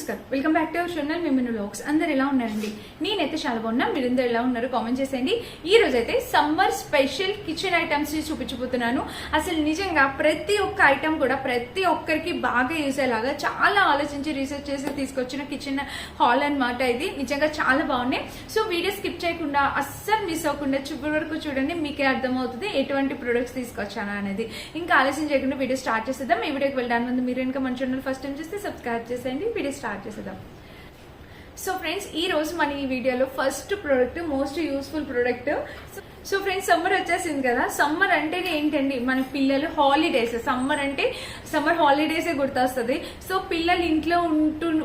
నమస్కారం, welcome back to our channel మిమిను vlogs. అందరు ఎలా ఉన్నారండి? నేనైతే చాలా బాగున్నా. మీరందరూ ఎలా ఉన్నారు కామెంట్ చేసేయండి. ఈ రోజు అయితే సమ్మర్ స్పెషల్ కిచెన్ ఐటమ్స్ చూపించబోతున్నాను. అసలు నిజంగా ప్రతి ఒక్క ఐటమ్ కూడా ప్రతి ఒక్కరికి బాగా యూజ్ అయ్యేలాగా చాలా ఆలోచించి రీసెర్చ్ చేసి తీసుకొచ్చిన కిచెన్ హాల్ అన్నమాట. ఇది నిజంగా చాలా బాగున్నాయి. సో వీడియో స్కిప్ చేయకుండా అస్సలు మిస్ అవ్వకుండా చివరి వరకు చూడండి, మీకే అర్థమవుతుంది ఎటువంటి ప్రొడక్ట్స్ తీసుకొచ్చానా అనేది. ఇంకా ఆలస్యం చేయకుండా వీడియో స్టార్ట్ చేసేద్దాం. ఈ వీడియోకి వెళ్ళడానికి ముందు మీరు ఇంకా మన ఛానల్ ఫస్ట్ టైం చేస్తే సబ్స్క్రైబ్ చేసేయండి. వీడియో స్టార్ట్ చేసేద్దాం. సో ఫ్రెండ్స్, ఈ రోజు మన ఈ వీడియోలో first product most useful product. So friends, summer వచ్చేసింది కదా. సమ్మర్ అంటేనే ఏంటండి, మన పిల్లలు హాలిడేస్. సమ్మర్ అంటే సమ్మర్ హాలిడేసే గుర్తొస్తుంది. సో పిల్లలు ఇంట్లో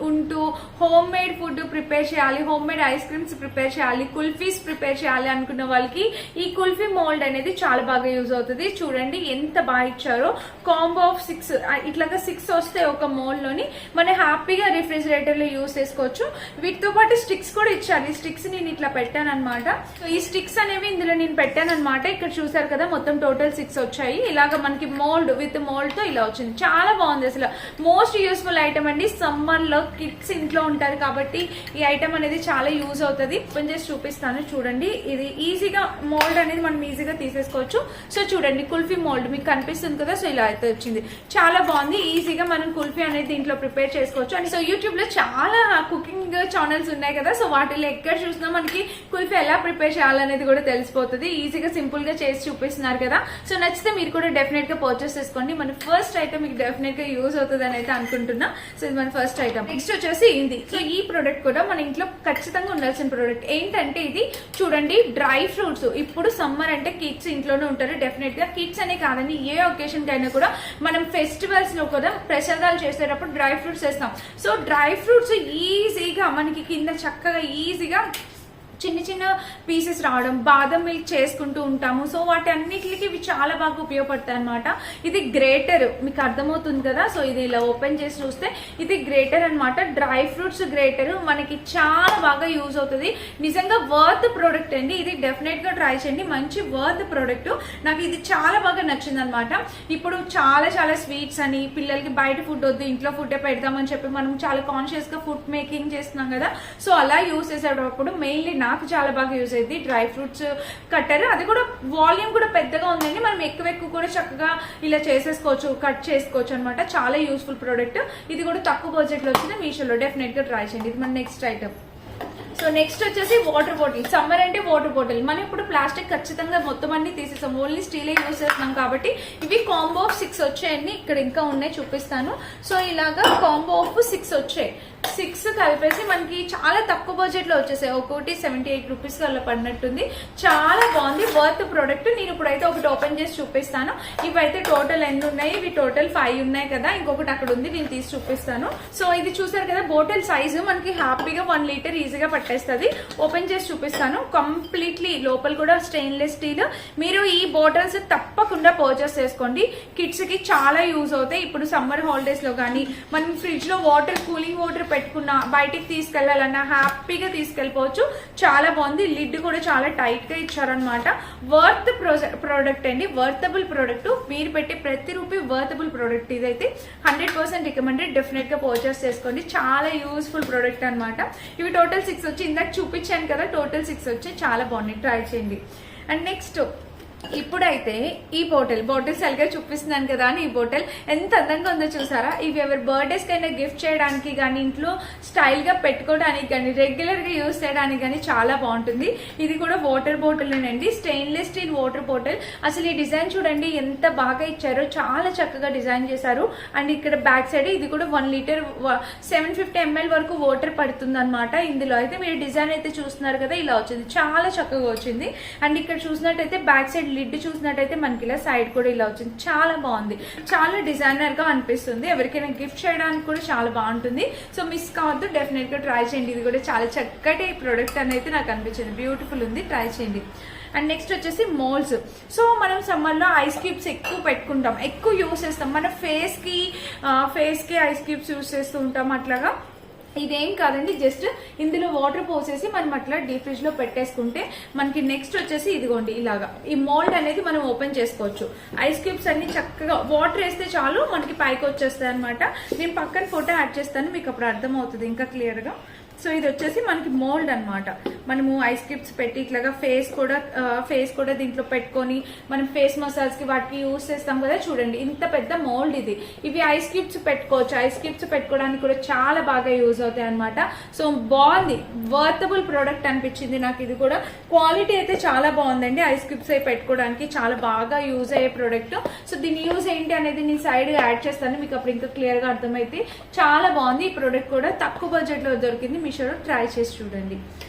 ఉంటూ హోమ్ మేడ్ ఫుడ్ ప్రిపేర్ చేయాలి, home made ice creams prepare చేయాలి, కుల్ఫీస్ ప్రిపేర్ చేయాలి అనుకున్న వాళ్ళకి ఈ కుల్ఫీ మోల్డ్ అనేది చాలా బాగా యూజ్ అవుతుంది. చూడండి ఎంత బాగా ఇచ్చారో. కాంబో ఆఫ్ 6 ఇట్లాగా 6 వస్తాయి ఒక మోల్డ్ లోని. మనం హ్యాపీగా రిఫ్రిజిరేటర్ లో యూజ్ చేసుకోవచ్చు. వీటితో పాటు స్టిక్స్ కూడా ఇచ్చారు. ఈ స్టిక్స్ నేను ఇట్లా పెట్టాను అనమాట. సో ఈ స్టిక్స్ అనేవి ఇందులో నేను పెట్టాను అనమాట. ఇక్కడ చూసారు కదా, మొత్తం టోటల్ 6 వచ్చాయి. ఇలాగా మనకి మోల్డ్ విత్ మోల్డ్ తో ఇలా వచ్చింది. చాలా బాగుంది. అసలు మోస్ట్ యూస్ఫుల్ ఐటమ్ అండి. సమ్మర్ లో కిడ్స్ ఇంట్లో ఉంటారు కాబట్టి ఈ ఐటమ్ అనేది చాలా యూజ్ అవుతుంది. ఓపెన్ చేసి చూపిస్తాను చూడండి. ఇది ఈజీగా మోల్డ్ అనేది మనం ఈజీగా తీసేసుకోవచ్చు. సో చూడండి, కుల్ఫీ మోల్డ్ మీకు కనిపిస్తుంది కదా. సో ఇలా అయితే వచ్చింది. చాలా బాగుంది. ఈజీగా మనం కుల్ఫీ అనేది దీంట్లో ప్రిపేర్ చేసుకోవచ్చు. అండ్ సో యూట్యూబ్ లో చాలా కుకింగ్ ఛానల్స్ ఉన్నాయి కదా. సో వాటిలో ఎక్కడ చూసినా మనకి కుల్ఫీ ఎలా ప్రిపేర్ చేయాలనేది కూడా తెలిసిపోతుంది. ఈజీగా సింపుల్ గా చేసి చూపిస్తున్నారు కదా. సో నచ్చితే మీరు కూడా డెఫినెట్ గా పర్చేస్ చేసుకోండి. మన ఫస్ట్ ఐటమ్ మీకు డెఫినెట్ గా యూజ్ అవుతుంది అని అయితే అనుకుంటున్నా. సో ఇది మన ఫస్ట్ ఐటమ్. నెక్స్ట్ వచ్చేసి ఇది. సో ఈ ప్రోడక్ట్ కూడా మన ఇంట్లో ఖచ్చితంగా ఉండాల్సిన ప్రోడక్ట్. ఏంటంటే ఇది చూడండి, డ్రై ఫ్రూట్స్. ఇప్పుడు సమ్మర్ అంటే కిడ్స్ ఇంట్లోనే ఉంటారు. డెఫినెట్ గా కిడ్స్ అనే కాదని ఏ ఒకేషన్ కైనా కూడా మనం ఫెస్టివల్స్ లో కూడా ప్రసాదాలు చేసేటప్పుడు డ్రై ఫ్రూట్స్ వేస్తాం. సో డ్రై ఫ్రూట్స్ ఈజీగా మనకి కింద చక్కగా ఈజీగా చిన్న చిన్న పీసెస్ రావడం, బాదం మిల్క్ చేసుకుంటూ ఉంటాము. సో వాటి అన్నిటికి ఇవి చాలా బాగా ఉపయోగపడతాయి అనమాట. ఇది గ్రేటర్, మీకు అర్థమవుతుంది కదా. సో ఇది ఇలా ఓపెన్ చేసి చూస్తే ఇది గ్రేటర్ అనమాట. డ్రై ఫ్రూట్స్ గ్రేటర్ మనకి చాలా బాగా యూజ్ అవుతుంది. నిజంగా వర్త్ ప్రోడక్ట్ అండి. ఇది డెఫినెట్ గా ట్రై చేయండి. మంచి వర్త్ ప్రోడక్ట్. నాకు ఇది చాలా బాగా నచ్చింది అనమాట. ఇప్పుడు చాలా స్వీట్స్ అని పిల్లలకి బయట ఫుడ్ వద్దు, ఇంట్లో ఫుడ్ పెడదామని చెప్పి మనం చాలా కాన్షియస్ గా ఫుడ్ మేకింగ్ చేస్తున్నాం కదా. సో అలా యూజ్ చేసేటప్పుడు మెయిన్లీ నాకు చాలా బాగా యూజ్ అయింది డ్రై ఫ్రూట్స్ కట్టర్. అది కూడా వాల్యూమ్ కూడా పెద్దగా ఉందండి. మనం ఎక్కువ కూడా చక్కగా ఇలా చేసేసుకోవచ్చు, కట్ చేసుకోవచ్చు అనమాట. చాలా యూస్ఫుల్ ప్రోడక్ట్. ఇది కూడా తక్కువ బడ్జెట్ లో వచ్చింది. మీషోలో డెఫినెట్ గా ట్రై చేయండి. ఇది మన నెక్స్ట్ ఐటమ్. సో నెక్స్ట్ వచ్చేసి వాటర్ బాటిల్. సమ్మర్ అంటే వాటర్ బాటిల్. మనం ఇప్పుడు ప్లాస్టిక్ ఖచ్చితంగా మొత్తం అన్ని తీసేస్తాం, ఓన్లీ స్టీలే యూజ్ చేస్తున్నాం కాబట్టి ఇవి కాంబో ఆఫ్ 6 వచ్చాయండి. ఇక్కడ ఇంకా ఉన్నాయి, చూపిస్తాను. సో ఇలాగా కాంబో ఆఫ్ 6 వచ్చాయి. 6 కలిపేసి మనకి చాలా తక్కువ బడ్జెట్ లో వచ్చేసాయి. ఒకటి 78 రూపీస్ అలా పడినట్టుంది. చాలా బాగుంది, వర్త్ ప్రోడక్ట్. నేను ఇప్పుడైతే ఒకటి ఓపెన్ చేసి చూపిస్తాను. ఇవైతే టోటల్ ఎన్ని ఉన్నాయి? ఇవి టోటల్ 5 ఉన్నాయి కదా. ఇంకొకటి అక్కడ ఉంది, నేను తీసి చూపిస్తాను. సో ఇది చూసారు కదా, బాటిల్ సైజు మనకి హ్యాపీగా 1 లీటర్ ఈజీగా పట్టేస్తుంది. ఓపెన్ చేసి చూపిస్తాను. కంప్లీట్లీ లోపల కూడా స్టెయిన్లెస్ స్టీల్. మీరు ఈ బాటిల్స్ తప్పకుండా పర్చేస్ చేసుకోండి. కిడ్స్ కి చాలా యూజ్ అవుతాయి. ఇప్పుడు సమ్మర్ హాలిడేస్ లో కానీ మనం ఫ్రిడ్జ్ లో వాటర్, కూలింగ్ వాటర్ పెట్టుకున్నా, బయటికి తీసుకెళ్లాలన్నా హ్యాపీగా తీసుకెళ్లిపోవచ్చు. చాలా బాగుంది. లిడ్ కూడా చాలా టైట్ గా ఇచ్చారనమాట. వర్త్ ప్రోడక్ట్ అండి, వర్తబుల్ ప్రోడక్ట్. మీరు పెట్టే ప్రతి రూపీ వర్తబుల్ ప్రోడక్ట్. ఇదైతే 100% రికమెండెడ్. డెఫినెట్ గా పర్చేస్ చేసుకోండి. చాలా యూస్ఫుల్ ప్రోడక్ట్ అనమాట. ఇవి టోటల్ 6 వచ్చి, ఇందాక చూపించాను కదా, టోటల్ 6 వచ్చి చాలా బాగున్నాయి. ట్రై చేయండి. అండ్ నెక్స్ట్ ఇప్పుడైతే ఈ బాటిల్ సరిగ్గా చూపిస్తున్నాను కదా అని, ఈ బాటిల్ ఎంత అందంగా ఉందో చూసారా. ఇవి ఎవరి బర్త్డేస్ కైనా గిఫ్ట్ చేయడానికి కానీ, ఇంట్లో స్టైల్ గా పెట్టుకోవడానికి కానీ, రెగ్యులర్ గా యూజ్ చేయడానికి కానీ చాలా బాగుంటుంది. ఇది కూడా వాటర్ బాటిల్ అండి, స్టెయిన్లెస్ స్టీల్ వాటర్ బాటిల్. అసలు ఈ డిజైన్ చూడండి ఎంత బాగా ఇచ్చారో, చాలా చక్కగా డిజైన్ చేశారు. అండ్ ఇక్కడ బ్యాక్ సైడ్ ఇది కూడా 1 లీటర్ 750 ml వరకు వాటర్ పడుతుంది అనమాట. ఇందులో అయితే మీరు డిజైన్ అయితే చూస్తున్నారు కదా, ఇలా వచ్చింది. చాలా చక్కగా వచ్చింది. అండ్ ఇక్కడ చూసినట్టయితే బ్యాక్ సైడ్ లిడ్ చూసినట్టయితే మనకి ఇలా సైడ్ కూడా ఇలా వచ్చింది. చాలా బాగుంది. చాలా డిజైనర్ గా అనిపిస్తుంది. ఎవరికైనా గిఫ్ట్ చేయడానికి కూడా చాలా బాగుంటుంది. సో మిస్ కావద్దు, డెఫినెట్ గా ట్రై చేయండి. ఇది కూడా చాలా చక్కటి ప్రోడక్ట్ అనేది నాకు అనిపించింది. బ్యూటిఫుల్ ఉంది, ట్రై చేయండి. అండ్ నెక్స్ట్ వచ్చేసి మోల్డ్స్. సో మనం సమ్మర్ లో ఐస్ క్యూబ్స్ ఎక్కువ పెట్టుకుంటాం, ఎక్కువ యూజ్ చేస్తాం. మన ఫేస్ కి ఐస్ క్యూబ్స్ యూజ్ చేస్తూ ఉంటాం. అట్లాగా ఇదేం కాదండి, జస్ట్ ఇందులో వాటర్ పోసేసి మనం అట్లా డీప్ ఫ్రిడ్జ్ లో పెట్టేసుకుంటే మనకి నెక్స్ట్ వచ్చేసి ఇదిగోండి ఇలాగా ఈ మోల్డ్ అనేది మనం ఓపెన్ చేసుకోవచ్చు. ఐస్ క్యూబ్స్ అన్ని చక్కగా వాటర్ వేస్తే చాలు మనకి పైకి వచ్చేస్తాయి అనమాట. నేను పక్కన ఫోటో యాడ్ చేస్తాను, మీకు అప్పుడు అర్థం అవుతుంది ఇంకా క్లియర్ గా. సో ఇది వచ్చేసి మనకి మోల్డ్ అనమాట. మనము ఐస్ క్యూబ్స్ పెట్టి ఇట్లాగా ఫేస్ కూడా దీంట్లో పెట్టుకొని మనం ఫేస్ మసాజ్ కి వాటికి యూజ్ చేస్తాం కదా, చూడండి ఇంత పెద్ద మోల్డ్ ఇది. ఇవి ఐస్ క్యూబ్స్ పెట్టుకోవచ్చు, ఐస్ క్యూబ్స్ పెట్టుకోవడానికి కూడా చాలా బాగా యూజ్ అవుతాయి అనమాట. సో బాగుంది, వర్తబుల్ ప్రోడక్ట్ అనిపించింది నాకు. ఇది కూడా క్వాలిటీ అయితే చాలా బాగుందండి. ఐస్ క్యూబ్స్ అయి పెట్టుకోవడానికి చాలా బాగా యూజ్ అయ్యే ప్రోడక్ట్. సో దీని యూజ్ ఏంటి అనేది నేను సైడ్ గా యాడ్ చేస్తాను, మీకు అప్పుడు ఇంకా క్లియర్ గా అర్థమైతే. చాలా బాగుంది ఈ ప్రోడక్ట్ కూడా, తక్కువ బడ్జెట్ లో దొరికింది. మీషోలో ట్రై చేసి చూడండి.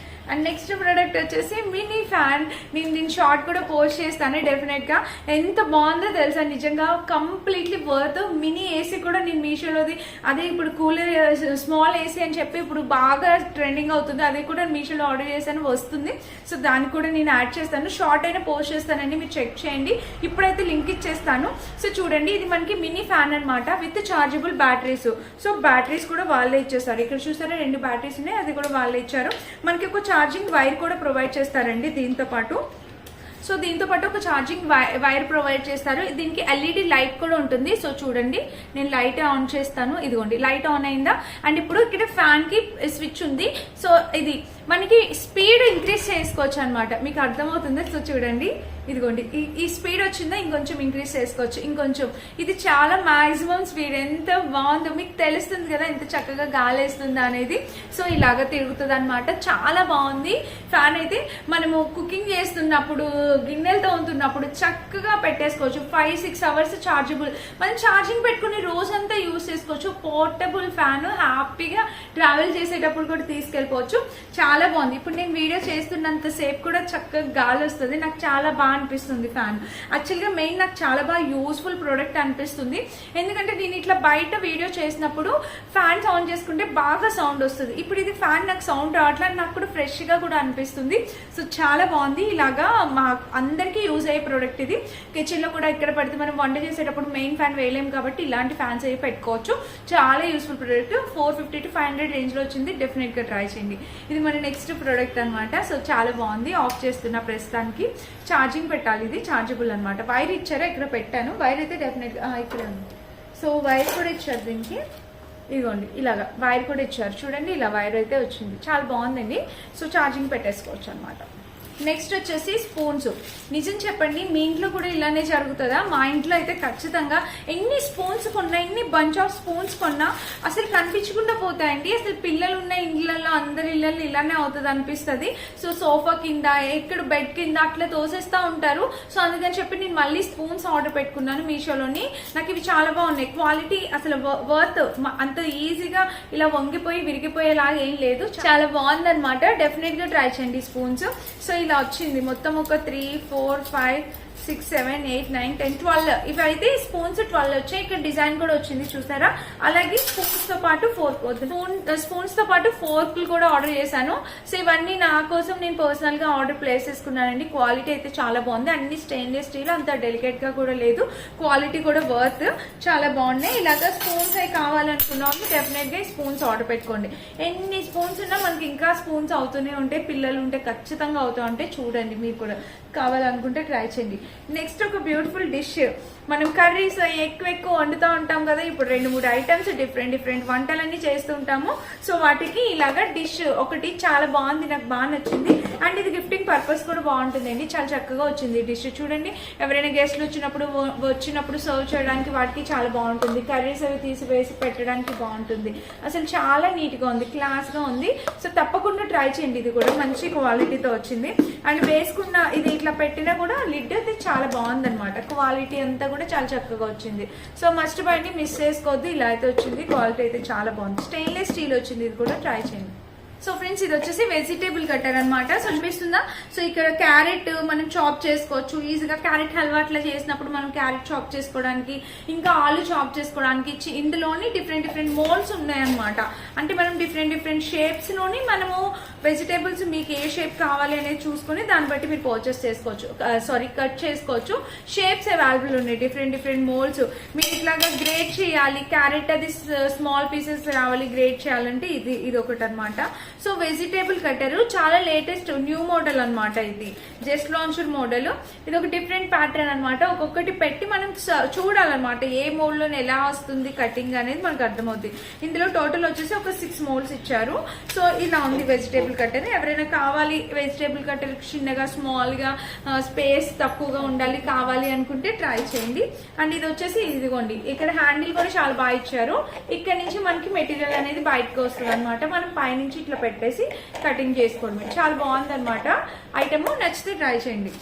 అండ్ నెక్స్ట్ ప్రోడక్ట్ వచ్చేసి మినీ ఫ్యాన్. నేను షార్ట్ కూడా పోస్ట్ చేస్తాను డెఫినెట్ గా. ఎంత బాగుందో తెలుసా, నిజంగా కంప్లీట్లీ వర్త్. మినీ ఏసీ కూడా నేను మీషోలోది, అదే ఇప్పుడు కూలర్ స్మాల్ ఏసీ అని చెప్పి ఇప్పుడు బాగా ట్రెండింగ్ అవుతుంది, అది కూడా మీషోలో ఆర్డర్ చేశాను, వస్తుంది. సో దానికి కూడా నేను యాడ్ చేస్తాను, షార్ట్ అయినా పోస్ట్ చేస్తానండి, మీరు చెక్ చేయండి. ఇప్పుడైతే లింక్ ఇచ్చేస్తాను. సో చూడండి, ఇది మనకి మినీ ఫ్యాన్ అనమాట with chargeable batteries. So batteries కూడా వాళ్ళే ఇచ్చేస్తారు. ఇక్కడ చూసారా 2 బ్యాటరీస్ ఉన్నాయి, అది కూడా వాళ్ళే ఇచ్చారు. మనకి ఒక ఛార్జింగ్ వైర్ కూడా ప్రొవైడ్ చేస్తారండి దీంతో పాటు. సో దీంతో పాటు ఒక ఛార్జింగ్ వైర్ ప్రొవైడ్ చేస్తారు. దీనికి ఎల్ఈడి లైట్ కూడా ఉంటుంది. సో చూడండి, నేను లైట్ ఆన్ చేస్తాను, ఇదిగోండి లైట్ ఆన్ అయిందా. అండ్ ఇప్పుడు ఇక్కడ ఫ్యాన్ కి స్విచ్ ఉంది. సో ఇది మనకి స్పీడ్ ఇంక్రీజ్ చేసుకోవచ్చు అనమాట, మీకు అర్థమవుతుంది. సో చూడండి, ఇదిగోండి ఈ స్పీడ్ వచ్చిందా, ఇంకొంచెం ఇంక్రీజ్ చేసుకోవచ్చు, ఇంకొంచెం. ఇది చాలా మాక్సిమం స్పీడ్, ఎంత బాగుందో మీకు తెలుస్తుంది కదా ఎంత చక్కగా గాలి వేస్తుందా అనేది. సో ఇలాగా తిరుగుతుంది అనమాట, చాలా బాగుంది ఫ్యాన్ అయితే. మనము కుకింగ్ చేస్తున్నప్పుడు, గిన్నెలతో ఉంటున్నప్పుడు చక్కగా పెట్టేసుకోవచ్చు. 5-6 అవర్స్ చార్జబుల్, మనం ఛార్జింగ్ పెట్టుకుని రోజంతా యూజ్ చేసుకోవచ్చు. పోర్టబుల్ ఫ్యాన్, హ్యాపీగా ట్రావెల్ చేసేటప్పుడు కూడా తీసుకెళ్ళిపోవచ్చు. చాలా బాగుంది. ఇప్పుడు నేను వీడియో చేస్తున్నంత సేపు కూడా చక్కగా గాలి వస్తుంది, నాకు చాలా బాగా అనిపిస్తుంది ఫ్యాన్. యాక్చువల్గా మెయిన్ నాకు చాలా బాగా యూస్ఫుల్ ప్రోడక్ట్ అనిపిస్తుంది, ఎందుకంటే నేను ఇట్లా బయట వీడియో చేసినప్పుడు ఫ్యాన్ ఆన్ చేసుకుంటే బాగా సౌండ్ వస్తుంది. ఇప్పుడు ఇది ఫ్యాన్ నాకు సౌండ్ రావట్లేదు, నాకు కూడా ఫ్రెష్ గా కూడా అనిపిస్తుంది. సో చాలా బాగుంది. ఇలాగా మా అందరికీ యూజ్ అయ్యే ప్రోడక్ట్ ఇది. కిచెన్ లో కూడా ఇక్కడ పడితే మనం వంట చేసేటప్పుడు మెయిన్ ఫ్యాన్ వేయలేము కాబట్టి ఇలాంటి ఫ్యాన్స్ అవి పెట్టుకోవచ్చు. చాలా యూస్ఫుల్ ప్రోడక్ట్. 450 to 500 రేంజ్ లో వచ్చింది, డెఫినెట్ గా ట్రై చేయండి. ఇది మన నెక్స్ట్ ప్రోడక్ట్ అనమాట. సో చాలా బాగుంది. ఆఫ్ చేస్తున్న ప్రస్తుతానికి. ఛార్జింగ్ పెట్టాలి, ఇది ఛార్జబుల్ అనమాట. వైర్ ఇచ్చారా, ఇక్కడ పెట్టాను వైర్ అయితే డెఫినెట్ గా ఇక్కడ ఉంది. సో వైర్ కూడా ఇచ్చారు దీనికి, ఇదిగోండి ఇలాగా వైర్ కూడా ఇచ్చారు. చూడండి ఇలా వైర్ అయితే వచ్చింది, చాలా బాగుందండి. సో ఛార్జింగ్ పెట్టేసుకోవచ్చు అనమాట. నెక్స్ట్ వచ్చేసి స్పూన్స్. నిజం చెప్పండి, మీ ఇంట్లో కూడా ఇలానే జరుగుతుందా? మా ఇంట్లో అయితే ఖచ్చితంగా ఎన్ని స్పూన్స్ కొన్నా, ఎన్ని బంచ్ ఆఫ్ స్పూన్స్ కొన్నా అసలు కనిపించకుండా పోతాయండి. అసలు పిల్లలు ఉన్న ఇళ్లలో, అందరి ఇళ్లలో ఇలానే అవుతుంది అనిపిస్తుంది. సో సోఫా కింద, ఎక్కడ బెడ్ కింద అట్లా తోసేస్తా ఉంటారు. సో అందుకని చెప్పి నేను మళ్ళీ స్పూన్స్ ఆర్డర్ పెట్టుకున్నాను మీషోలోని. నాకు ఇవి చాలా బాగున్నాయి, క్వాలిటీ అసలు వర్త్. అంత ఈజీగా ఇలా వంగిపోయి విరిగిపోయేలాగా ఏం లేదు, చాలా బాగుంది అనమాట. డెఫినెట్ గా ట్రై చేయండి స్పూన్స్. సో ఇలా వచ్చింది మొత్తం ఒక 3, 4, 5, 6, 7, 8, 9, 10, 12 ఇవి అయితే స్పూన్స్ 12 వచ్చాయి. ఇక్కడ డిజైన్ కూడా వచ్చింది చూసారా. అలాగే స్పూన్స్ తో పాటు స్పూన్స్ తో పాటు ఫోర్క్లు కూడా ఆర్డర్ చేశాను. సో ఇవన్నీ నా కోసం నేను పర్సనల్ గా ఆర్డర్ ప్లేస్ చేసుకున్నానండి. క్వాలిటీ అయితే చాలా బాగుంది, అన్ని స్టెయిన్లెస్ స్టీల్, అంత డెలికేట్ గా కూడా లేదు, క్వాలిటీ కూడా వర్త్, చాలా బాగున్నాయి. ఇలాగా స్పూన్స్ అవి కావాలనుకున్న వాళ్ళు డెఫినెట్ గా స్పూన్స్ ఆర్డర్ పెట్టుకోండి. ఎన్ని స్పూన్స్ ఉన్నా మనకి ఇంకా స్పూన్స్ అవుతూనే ఉంటాయి, పిల్లలు ఉంటే ఖచ్చితంగా అవుతూ ఉంటాయి. చూడండి, మీరు కూడా కావాలనుకుంటే ట్రై చేయండి. నెక్స్ట్ ఒక బ్యూటిఫుల్ డిష్. మనం కర్రీస్ ఎక్కువ వండుతూ ఉంటాం కదా, ఇప్పుడు 2-3 ఐటమ్స్ డిఫరెంట్ వంటలన్నీ చేస్తూ ఉంటాము. సో వాటికి ఇలాగా డిష్ ఒకటి చాలా బాగుంది, నాకు బాగా నచ్చింది. అండ్ ఇది గిఫ్టింగ్ పర్పస్ కూడా బాగుంటుందండి, చాలా చక్కగా వచ్చింది డిష్. చూడండి, ఎవరైనా గెస్ట్లు వచ్చినప్పుడు సర్వ్ చేయడానికి వాటికి చాలా బాగుంటుంది. కర్రీస్ అవి తీసివేసి పెట్టడానికి బాగుంటుంది. అసలు చాలా నీట్ గా ఉంది, క్లాస్ గా ఉంది. సో తప్పకుండా ట్రై చేయండి. ఇది కూడా మంచి క్వాలిటీతో వచ్చింది. అండ్ వేసుకున్న ఇది ఇట్లా పెట్టినా కూడా లిడ్ అయితే చాలా బాగుంది అనమాట. క్వాలిటీ అంతా కూడా చాలా చక్కగా వచ్చింది. సో మస్ట్ బై అండి, మిస్ చేసుకోవద్దు. ఇలా అయితే వచ్చింది, క్వాలిటీ అయితే చాలా బాగుంది. స్టెయిన్లెస్ స్టీల్ వచ్చింది, ఇది కూడా ట్రై చేయండి. సో ఫ్రెండ్స్ ఇది వచ్చేసి వెజిటేబుల్ కట్టర్ అనమాట. సో అనిపిస్తుందా? సో ఇక్కడ క్యారెట్ మనం చాప్ చేసుకోవచ్చు ఈజీగా. క్యారెట్ హల్వా అట్లా చేసినప్పుడు మనం క్యారెట్ చాప్ చేసుకోవడానికి, ఇంకా ఆలు చాప్ చేసుకోవడానికి ఇందులోని డిఫరెంట్ మోల్డ్స్ ఉన్నాయన్నమాట. అంటే మనం డిఫరెంట్ షేప్స్ లోని మనము వెజిటేబుల్స్ మీకు ఏ షేప్ కావాలి అనేది చూసుకుని దాన్ని బట్టి మీరు పర్చేస్ చేసుకోవచ్చు, కట్ చేసుకోవచ్చు. షేప్స్ అవైలబుల్ ఉన్నాయి, డిఫరెంట్ మోల్డ్స్. మీరు ఇట్లాగా గ్రేట్ చేయాలి, క్యారెట్ అది స్మాల్ పీసెస్ రావాలి గ్రేట్ చేయాలంటే ఇది ఒకటి అనమాట. సో వెజిటేబుల్ కట్టర్ చాలా లేటెస్ట్ న్యూ మోడల్ అనమాట. ఇది జస్ట్ లాంచ్డ్ మోడల్. ఇది ఒక డిఫరెంట్ ప్యాటర్న్ అనమాట. ఒక్కొక్కటి పెట్టి మనం చూడాలన్నమాట ఏ మోల్డ్ లో ఎలా వస్తుంది కటింగ్ అనేది మనకు అర్థమవుతుంది. ఇందులో టోటల్ వచ్చేసి ఒక 6 మోల్డ్స్ ఇచ్చారు. సో ఇలా ఉంది వెజిటేబుల్ కట్టర్. ఎవరైనా కావాలి వెజిటేబుల్ కట్టర్ చిన్నగా స్మాల్ గా స్పేస్ తక్కువగా ఉండాలి కావాలి అనుకుంటే ట్రై చేయండి. అండ్ ఇది వచ్చేసి ఇదిగోండి, ఇక్కడ హ్యాండిల్ కూడా చాలా బాగా ఇచ్చారు. ఇక్కడ నుంచి మనకి మెటీరియల్ అనేది బయటకు వస్తుంది అనమాట. మనం పైనుంచి ఇట్లా పెట్టేసి కటింగ్ చేసుకోవడమే. చాలా బాగుంది అనమాట ఐటమ్. నచ్చితే ట్రై చేయండి.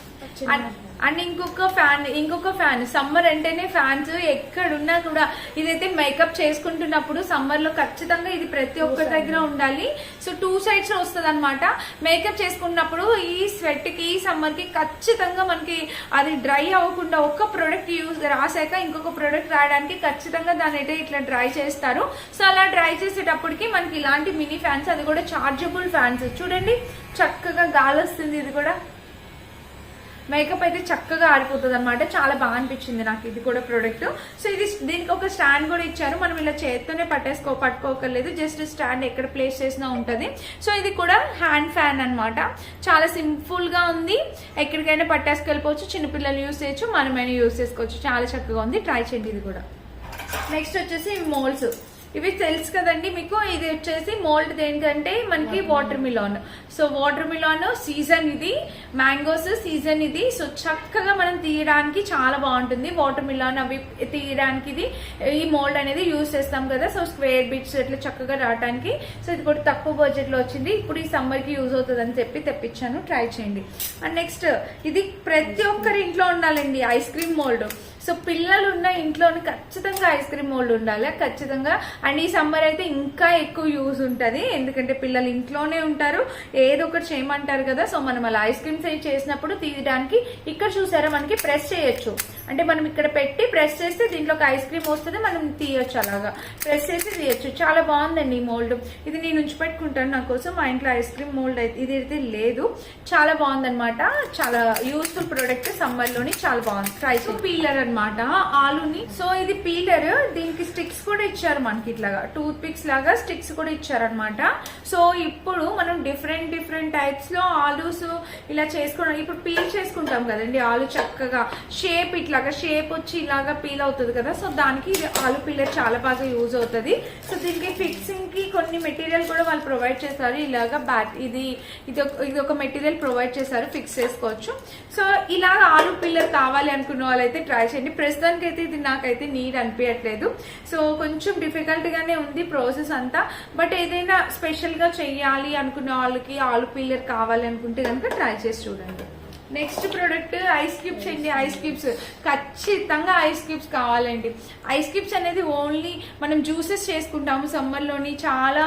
అండ్ ఇంకొక ఫ్యాన్ సమ్మర్ అంటేనే ఫ్యాన్స్ ఎక్కడున్నా కూడా ఇదైతే మేకప్ చేసుకుంటున్నప్పుడు సమ్మర్ లో ఖచ్చితంగా ఇది ప్రతి ఒక్కరి దగ్గర ఉండాలి. సో 2 సైడ్స్ వస్తుంది అనమాట. మేకప్ చేసుకున్నప్పుడు ఈ స్వెట్ కి ఈ సమ్మర్ కి ఖచ్చితంగా మనకి అది డ్రై అవ్వకుండా ఒక్క ప్రొడక్ట్ రాసాక ఇంకొక ప్రొడక్ట్ రాయడానికి ఖచ్చితంగా దాని అయితే ఇట్లా డ్రై చేస్తారు. సో అలా డ్రై చేసేటప్పటికి మనకి ఇలాంటి మినీ ఫ్యాన్స్, అది కూడా చార్జబుల్ ఫ్యాన్స్. చూడండి చక్కగా గాలి వస్తుంది. ఇది కూడా మేకప్ అయితే చక్కగా ఆరిపోతుంది అనమాట. చాలా బాగా అనిపించింది నాకు ఇది కూడా ప్రోడక్ట్. సో ఇది దీనికి ఒక స్టాండ్ కూడా ఇచ్చారు. మనం ఇలా చేత్తోనే పట్టుకోకర్లేదు, జస్ట్ స్టాండ్ ఎక్కడ ప్లేస్ చేసినా ఉంటది. సో ఇది కూడా హ్యాండ్ ఫ్యాన్ అనమాట. చాలా సింపుల్ గా ఉంది. ఎక్కడికైనా పట్టేసుకెళ్ళిపోవచ్చు, చిన్నపిల్లలు యూస్ చేయొచ్చు, మనమైనా యూస్ చేసుకోవచ్చు. చాలా చక్కగా ఉంది, ట్రై చేయండి ఇది కూడా. నెక్స్ట్ వచ్చేసి మోల్డ్స్. ఇవి తెలుసు కదండి మీకు. ఇది వచ్చేసి మోల్డ్ దేనికంటే మనకి watermelon. So watermelon season, ఇది మ్యాంగోస్ సీజన్ ఇది. సో చక్కగా మనం తీయడానికి చాలా బాగుంటుంది. వాటర్ మిలాన్ అవి తీయడానికి ఇది ఈ మోల్డ్ అనేది యూజ్ చేస్తాం కదా. సో స్క్వేర్ బిట్స్ ఇట్లా చక్కగా రావడానికి. సో ఇది కూడా తక్కువ బడ్జెట్ లో వచ్చింది. ఇప్పుడు ఈ సమ్మర్ కి యూజ్ అవుతుంది అని చెప్పి తెప్పించాను, ట్రై చేయండి. అండ్ నెక్స్ట్ ఇది ప్రతి ఒక్కరి ఇంట్లో ఉండాలండి, ఐస్ క్రీమ్ మోల్డ్. సో పిల్లలు ఉన్న ఇంట్లోని ఖచ్చితంగా ఐస్ క్రీమ్ మోల్డ్ ఉండాలి ఖచ్చితంగా. అండ్ ఈ సమ్మర్ అయితే ఇంకా ఎక్కువ యూజ్ ఉంటుంది, ఎందుకంటే పిల్లలు ఇంట్లోనే ఉంటారు, ఏదో ఒకటి చేయమంటారు కదా. సో మనం అలా ఐస్ క్రీమ్స్ చేసినప్పుడు తీయడానికి ఇక్కడ చూసారా మనకి ప్రెస్ చేయొచ్చు. అంటే మనం ఇక్కడ పెట్టి ప్రెస్ చేస్తే దీంట్లో ఒక ఐస్ క్రీమ్ వస్తుంది, మనం తీయొచ్చు. అలాగా ప్రెస్ చేసి తీయొచ్చు. చాలా బాగుందండి ఈ మోల్డ్. ఇది నేను ఉంచి పెట్టుకుంటాను నా కోసం. మా ఇంట్లో ఐస్ క్రీమ్ మోల్డ్ అయితే ఇది అయితే లేదు. చాలా బాగుందన్నమాట. చాలా యూస్ఫుల్ ప్రోడక్ట్ సమ్మర్ లోని, చాలా బాగుంది. ట్రై పీలర్ అనమాట ఆలుని. సో ఇది పీలర్, దీనికి స్టిక్స్ కూడా ఇచ్చారు మనకి, ఇట్లాగా టూత్ పిక్స్ లాగా స్టిక్స్ కూడా ఇచ్చారనమాట. సో ఇప్పుడు మనం డిఫరెంట్ టైప్స్ లో ఆలూస్ ఇలా చేసుకోవడం. ఇప్పుడు పీల్ చేసుకుంటాం కదండి ఆలు, చక్కగా షేప్ ఇట్లాగా షేప్ వచ్చి ఇలాగా పీల్ అవుతుంది కదా. సో దానికి ఇది ఆలు పీలర్ చాలా బాగా యూజ్ అవుతుంది. సో దీనికి ఫిక్సింగ్ కి కొన్ని మెటీరియల్ కూడా వాళ్ళు ప్రొవైడ్ చేస్తారు. ఇలాగా ఇది ఒక మెటీరియల్ ప్రొవైడ్ చేశారు, ఫిక్స్ చేసుకోవచ్చు. సో ఇలా ఆలు పీలర్ కావాలి అనుకున్న వాళ్ళైతే ట్రై చేయండి. ప్రస్తుతానికి అయితే ఇది నాకైతే నీడ్ అనిపించట్లేదు. సో కొంచెం డిఫికల్ట్ గానే ఉంది ప్రాసెస్ అంతా. బట్ ఏదైనా స్పెషల్ గా చెయ్యాలి అనుకున్న వాళ్ళకి ఆలు పీలర్ కావాలి అనుకుంటే కనుక ట్రై చేసి చూడండి. నెక్స్ట్ ప్రోడక్ట్ ఐస్ క్యూబ్స్ అండి. ఐస్ క్యూబ్స్ ఖచ్చితంగా ఐస్ క్యూబ్స్ కావాలండి. ఐస్ క్యూబ్స్ అనేది ఓన్లీ మనం జ్యూసెస్ చేసుకుంటాము సమ్మర్ లోని, చాలా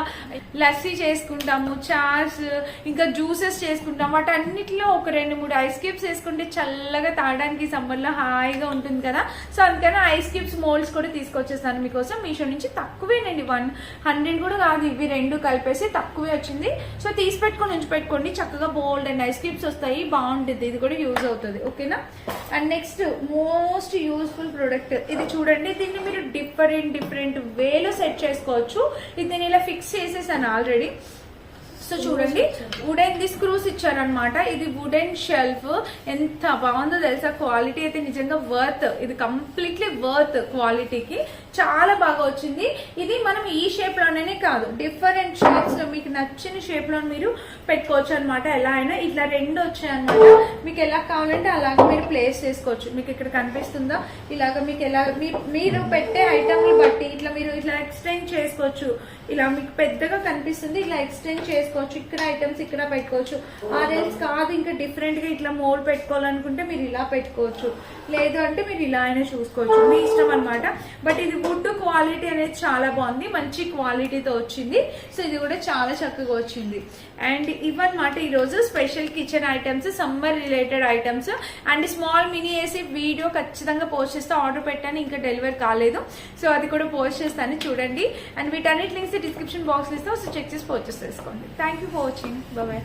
లస్సీ చేసుకుంటాము, చాస్, ఇంకా జ్యూసెస్ చేసుకుంటాము. వాటన్నిటిలో ఒక 2-3 ఐస్ క్యూబ్స్ వేసుకుంటే చల్లగా తాగడానికి సమ్మర్ లో హాయిగా ఉంటుంది కదా. సో అందుకని ఐస్ క్యూబ్స్ మోల్డ్స్ కూడా తీసుకొచ్చేస్తాను మీకోసం. మీషో నుంచి తక్కువేనండి, 100 కూడా కాదు, ఇవి 2 కలిపేసి తక్కువే వచ్చింది. సో తీసి పెట్టుకొని ఉంచి పెట్టుకోండి, చక్కగా బోల్డ్ అండ్ ఐస్ క్యూబ్స్ వస్తాయి, బాగుంటుంది. ఇది కూడా యూజ్ అవుతుంది, ఓకేనా. And next most useful product ఇది చూడండి. దీన్ని మీరు డిఫరెంట్ వేలో సెట్ చేసుకోవచ్చు. ఇది నేను ఇలా ఫిక్స్ చేసేసాను ఆల్రెడీ. సో చూడండి వుడెన్ ది స్క్రూస్ ఇచ్చారనమాట. ఇది వుడెన్ షెల్ఫ్, ఎంత బాగుందో తెలుసా. క్వాలిటీ అయితే నిజంగా వర్త్, ఇది కంప్లీట్లీ వర్త్ క్వాలిటీకి. చాలా బాగా వచ్చింది. ఇది మనం ఈ షేప్ లోనే కాదు, డిఫరెంట్ షేప్స్ లో మీకు నచ్చిన షేప్ లో మీరు పెట్టుకోవచ్చు అనమాట. ఎలా అయినా ఇట్లా 2 వచ్చాయన్నమాట. మీకు ఎలా కావాలంటే అలాగ మీరు ప్లేస్ చేసుకోవచ్చు. మీకు ఇక్కడ కనిపిస్తుందా, ఇలాగ మీకు ఎలా మీరు పెట్టే ఐటమ్ ని బట్టి ఇట్లా మీరు ఇట్లా ఎక్స్టెండ్ చేసుకోవచ్చు. ఇలా మీకు పెద్దగా కనిపిస్తుంది, ఇలా ఎక్స్టెండ్ చేసుకోవచ్చు. చేసుకోవచ్చు, ఇక్కడ ఐటమ్స్ ఇక్కడ పెట్టుకోవచ్చు. ఆర్ఎల్స్ కాదు ఇంకా డిఫరెంట్ గా ఇట్లా మోల్డ్ పెట్టుకోవాలనుకుంటే మీరు ఇలా పెట్టుకోవచ్చు, లేదు అంటే మీరు ఇలా అయినా చూసుకోవచ్చు, మీ ఇష్టం అనమాట. బట్ ఇది వుడ్ క్వాలిటీ అనేది చాలా బాగుంది, మంచి క్వాలిటీతో వచ్చింది. సో ఇది కూడా చాలా చక్కగా వచ్చింది. అండ్ ఇవన్నమాట ఈరోజు special kitchen items, summer related items. And small mini వేసి వీడియో ఖచ్చితంగా పోస్ట్ చేస్తే, ఆర్డర్ పెట్టాను ఇంకా డెలివరీ కాలేదు, సో అది కూడా పోస్ట్ చేస్తాను చూడండి. అండ్ వీటన్నిటి లింక్స్ డిస్క్రిప్షన్ బాక్స్ లో ఇస్తాం, సో చెక్ చేసి పర్చేస్ చేసుకోండి. Thank you for watching. Bye.